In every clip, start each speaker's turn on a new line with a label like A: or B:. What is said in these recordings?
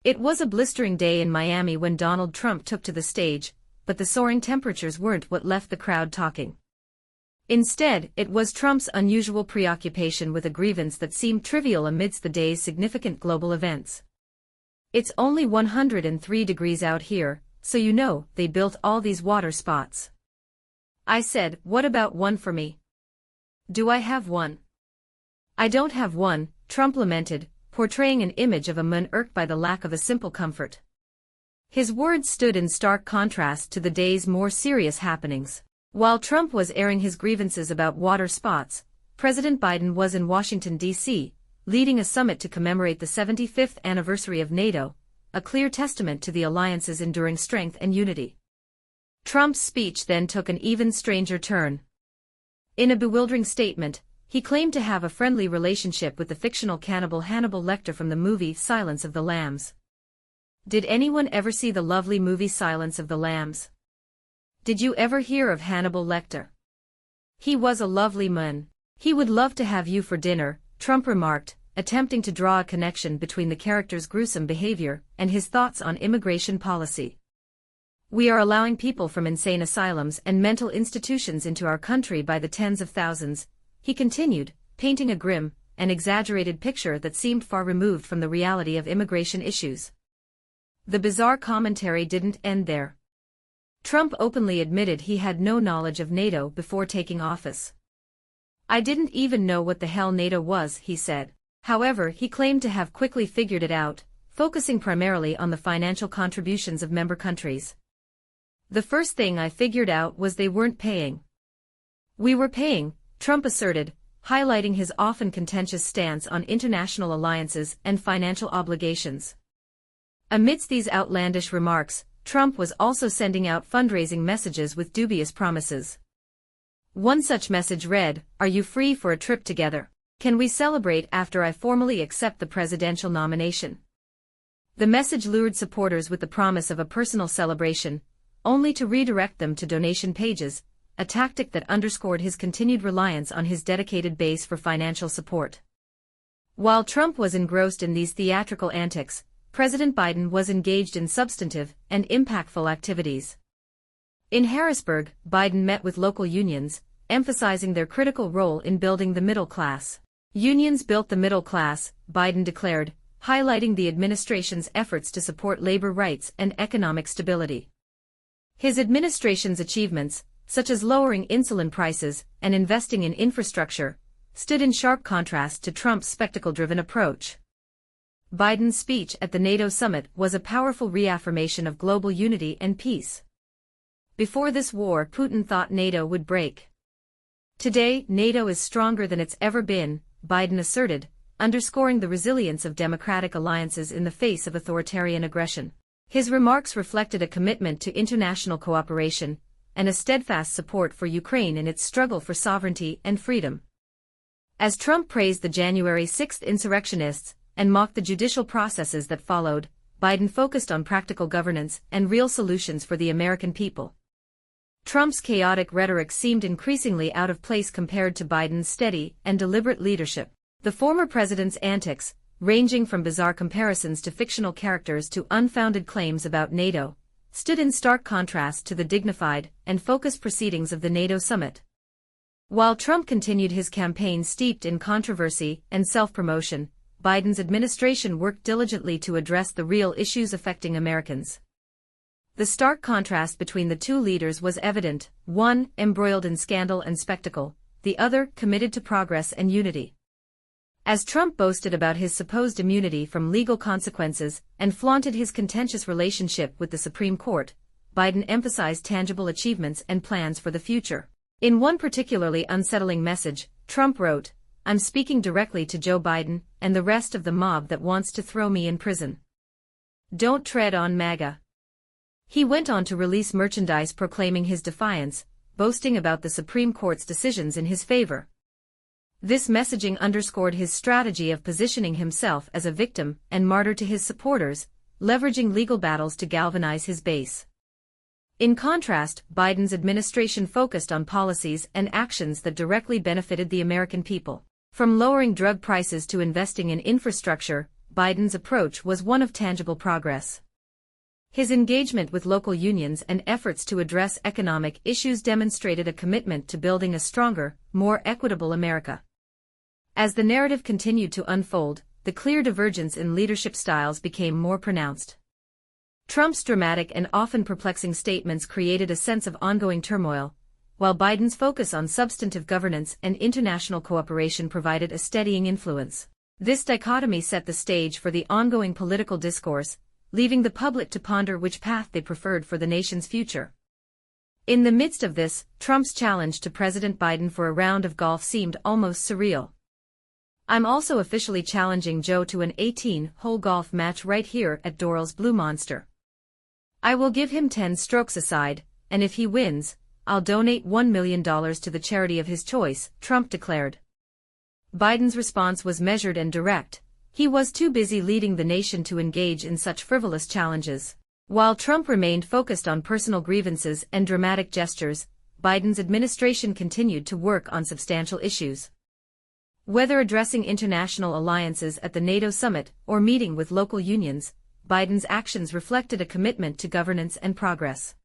A: It was a blistering day in Miami when Donald Trump took to the stage, but the soaring temperatures weren't what left the crowd talking. Instead, it was Trump's unusual preoccupation with a grievance that seemed trivial amidst the day's significant global events. "It's only 103 degrees out here, so you know, they built all these water spots." I said, "What about one for me? Do I have one?" "I don't have one," Trump lamented, portraying an image of a man irked by the lack of a simple comfort. His words stood in stark contrast to the day's more serious happenings. While Trump was airing his grievances about water spots, President Biden was in Washington, D.C., leading a summit to commemorate the 75th anniversary of NATO, a clear testament to the alliance's enduring strength and unity. Trump's speech then took an even stranger turn. In a bewildering statement, he claimed to have a friendly relationship with the fictional cannibal Hannibal Lecter from the movie Silence of the Lambs. Did anyone ever see the lovely movie Silence of the Lambs? Did you ever hear of Hannibal Lecter? He was a lovely man. He would love to have you for dinner, Trump remarked, attempting to draw a connection between the character's gruesome behavior and his thoughts on immigration policy. "We are allowing people from insane asylums and mental institutions into our country by the tens of thousands," he continued, painting a grim and exaggerated picture that seemed far removed from the reality of immigration issues. The bizarre commentary didn't end there. Trump openly admitted he had no knowledge of NATO before taking office. "I didn't even know what the hell NATO was," he said. However, he claimed to have quickly figured it out, focusing primarily on the financial contributions of member countries. "The first thing I figured out was they weren't paying. We were paying," Trump asserted, highlighting his often contentious stance on international alliances and financial obligations. Amidst these outlandish remarks, Trump was also sending out fundraising messages with dubious promises. One such message read, "Are you free for a trip together? Can we celebrate after I formally accept the presidential nomination?" The message lured supporters with the promise of a personal celebration, only to redirect them to donation pages, a tactic that underscored his continued reliance on his dedicated base for financial support. While Trump was engrossed in these theatrical antics, President Biden was engaged in substantive and impactful activities. In Harrisburg, Biden met with local unions, emphasizing their critical role in building the middle class. "Unions built the middle class," Biden declared, highlighting the administration's efforts to support labor rights and economic stability. His administration's achievements, such as lowering insulin prices and investing in infrastructure, stood in sharp contrast to Trump's spectacle-driven approach. Biden's speech at the NATO summit was a powerful reaffirmation of global unity and peace. "Before this war, Putin thought NATO would break. Today, NATO is stronger than it's ever been," Biden asserted, underscoring the resilience of democratic alliances in the face of authoritarian aggression. His remarks reflected a commitment to international cooperation and a steadfast support for Ukraine in its struggle for sovereignty and freedom. As Trump praised the January 6 insurrectionists and mocked the judicial processes that followed, Biden focused on practical governance and real solutions for the American people. Trump's chaotic rhetoric seemed increasingly out of place compared to Biden's steady and deliberate leadership. The former president's antics, ranging from bizarre comparisons to fictional characters to unfounded claims about NATO, stood in stark contrast to the dignified and focused proceedings of the NATO summit. While Trump continued his campaign steeped in controversy and self-promotion, Biden's administration worked diligently to address the real issues affecting Americans. The stark contrast between the two leaders was evident, one embroiled in scandal and spectacle, the other committed to progress and unity. As Trump boasted about his supposed immunity from legal consequences and flaunted his contentious relationship with the Supreme Court, Biden emphasized tangible achievements and plans for the future. In one particularly unsettling message, Trump wrote, "I'm speaking directly to Joe Biden and the rest of the mob that wants to throw me in prison. Don't tread on MAGA." He went on to release merchandise proclaiming his defiance, boasting about the Supreme Court's decisions in his favor. This messaging underscored his strategy of positioning himself as a victim and martyr to his supporters, leveraging legal battles to galvanize his base. In contrast, Biden's administration focused on policies and actions that directly benefited the American people. From lowering drug prices to investing in infrastructure, Biden's approach was one of tangible progress. His engagement with local unions and efforts to address economic issues demonstrated a commitment to building a stronger, more equitable America. As the narrative continued to unfold, the clear divergence in leadership styles became more pronounced. Trump's dramatic and often perplexing statements created a sense of ongoing turmoil, while Biden's focus on substantive governance and international cooperation provided a steadying influence. This dichotomy set the stage for the ongoing political discourse, leaving the public to ponder which path they preferred for the nation's future. In the midst of this, Trump's challenge to President Biden for a round of golf seemed almost surreal. "I'm also officially challenging Joe to an 18-hole golf match right here at Doral's Blue Monster. I will give him 10 strokes aside, and if he wins, I'll donate $1 million to the charity of his choice," Trump declared. Biden's response was measured and direct. He was too busy leading the nation to engage in such frivolous challenges. While Trump remained focused on personal grievances and dramatic gestures, Biden's administration continued to work on substantial issues. Whether addressing international alliances at the NATO summit or meeting with local unions, Biden's actions reflected a commitment to governance and progress.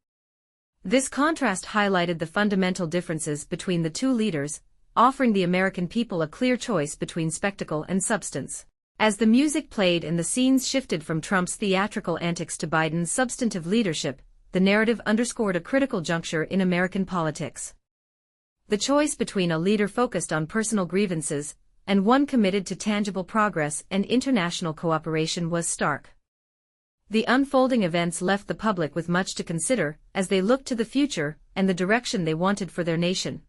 A: This contrast highlighted the fundamental differences between the two leaders, offering the American people a clear choice between spectacle and substance. As the music played and the scenes shifted from Trump's theatrical antics to Biden's substantive leadership, the narrative underscored a critical juncture in American politics. The choice between a leader focused on personal grievances and one committed to tangible progress and international cooperation was stark. The unfolding events left the public with much to consider as they looked to the future and the direction they wanted for their nation.